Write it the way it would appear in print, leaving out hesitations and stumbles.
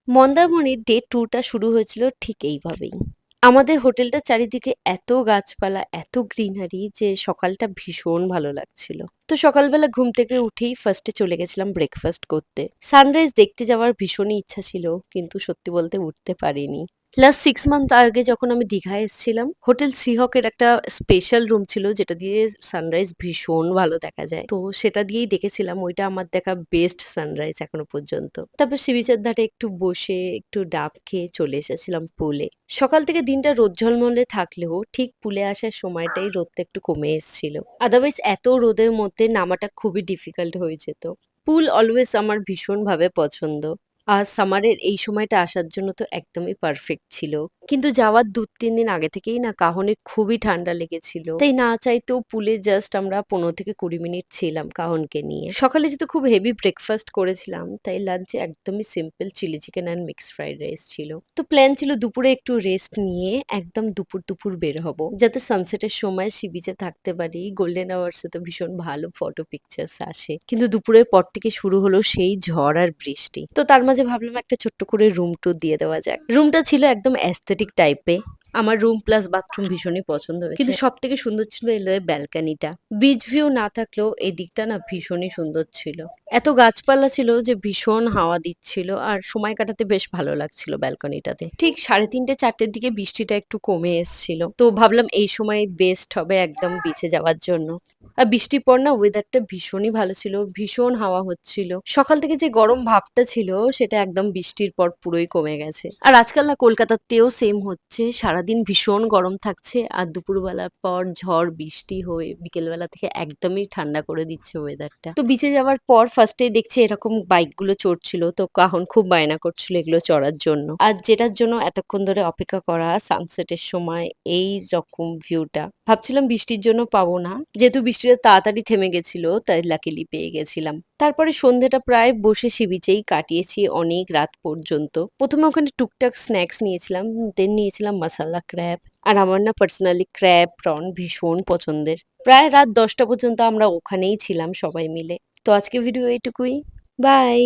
মন্দারমণির day 2 টা শুরু হয়েছিল ঠিক এইভাবেই। আমাদের হোটেলটার চারিদিকে এত গাছপালা, এত গ্রিনারি যে সকালটা ভীষণ ভালো লাগছিল। তো সকালবেলা ঘুম থেকে উঠেই ফার্স্টে চলে গেছিলাম ব্রেকফাস্ট করতে। সানরাইজ দেখতে যাওয়ার ভীষণই ইচ্ছা ছিল, কিন্তু সত্যি বলতে উঠতে পারিনি। লাস্ট 6 মান্থ আগে যখন আমি দীঘায় এসেছিলাম, হোটেল সিহকের একটা স্পেশাল রুম ছিল যেটা দিয়ে সানরাইজ ভীষণ ভালো দেখা যায়। তো সেটা দিয়েই দেখেছিলাম, ওইটা আমার দেখা বেস্ট সানরাইজ এখনো পর্যন্ত। তারপর সি বিচের ধারে একটু বসে একটু ডাব খেয়ে চলে এসেছিলাম পুলে। সকাল থেকে দিনটা রোদ ঝলমলে থাকলেও ঠিক পুলে আসার সময়টাই রোদটা একটু কমে এসেছিল। আদারওয়াইজ এত রোদের মধ্যে নামাটা খুবই ডিফিকাল্ট হয়ে যেত। পুল অলওয়েজ আমার ভীষণভাবে পছন্দ। আর সামারের এই সময়টা আসার জন্য তো একদমই পারফেক্ট ছিল। কিন্তু যাওয়ার ২-৩ দিন আগে থেকেই না কাহনে খুবই ঠান্ডা লেগেছিল। তাই না চাইতেও পুলে জাস্ট আমরা ১৫ থেকে ২০ মিনিট ছিলাম কাহনকে নিয়ে। সকালে যেহেতু খুব হেভি ব্রেকফাস্ট করেছিলাম, তাই লাঞ্চে একদমই simple chilli chicken and mixed fried rice ছিল। তো প্ল্যান ছিল দুপুরে একটু রেস্ট নিয়ে একদম দুপুর বের হব, যাতে সানসেটের সময় সি বিচে থাকতে পারি। গোল্ডেন আওয়ার্সে তো ভীষণ ভালো ফটো পিকচার্স আসে, কিন্তু দুপুরের পর থেকে শুরু হলো সেই ঝড় আর বৃষ্টি। তো তার মাঝে ভাবলাম একটা ছোট্ট করে রুম ট্যুর দিয়ে দেওয়া যাক। রুমটা ছিল একদম অ্যাস্থেটিক টাইপে। আমার রুম প্লাস বাথরুম ভীষণই পছন্দ হয়েছে, কিন্তু সব থেকে সুন্দর ছিল এর ব্যালকানিটা। বিচ ভিউ না থাকলেও এই দিকটা না ভীষণই সুন্দর ছিল। এত গাছপালা ছিল যে ভীষণ হাওয়া দিচ্ছিল, আর সময় কাটাতে বেশ ভালো লাগছিল ব্যালকনিটাতে। ঠিক 3:30-4টের দিকে বৃষ্টিটা একটু কমে এসছিল, তো ভাবলাম এই সময় বেস্ট হবে একদম বিচে যাওয়ার জন্য। আর বৃষ্টির পর না ওয়েদারটা ভীষণই ভালো ছিল, ভীষণ হাওয়া হচ্ছিল। সকাল থেকে যে গরম ভাবটা ছিল সেটা একদম বৃষ্টির পর পুরোই কমে গেছে। আর আজকাল না কলকাতাতেও সেম হচ্ছে, সারাদিন ভীষণ গরম থাকছে আর দুপুরবেলার পর ঝড় বৃষ্টি হয়ে বিকেলবেলা থেকে একদমই ঠান্ডা করে দিচ্ছে ওয়েদারটা। তো বিচে যাওয়ার পর ফার্স্টেই দেখছি এরকম বাইকগুলো চড়ছিল, তো কাহন খুব বায়না করছিল এগুলো চড়ার জন্য। আর যেটার জন্য এতক্ষণ ধরে অপেক্ষা করা, সানসেটের সময় এই রকম ভিউটা ভাবছিলাম বৃষ্টির জন্য পাবো না, যেহেতু বৃষ্টিটা তাড়াতাড়ি থেমে গেছিল তাই লাকিলি পেয়ে গেছিলাম। তারপরে সন্ধ্যেটা প্রায় বসে সি বিচেই কাটিয়েছি অনেক রাত পর্যন্ত। প্রথমে ওখানে টুকটাক স্ন্যাক্স নিয়েছিলাম, দেন নিয়েছিলাম মাসালা ক্র্যাব। আর আমার না পার্সোনালি ক্র্যাব প্রন ভীষণ পছন্দের। প্রায় রাত 10টা পর্যন্ত আমরা ওখানেই ছিলাম সবাই মিলে। তো আজকে ভিডিও এইটুকুই। বাই।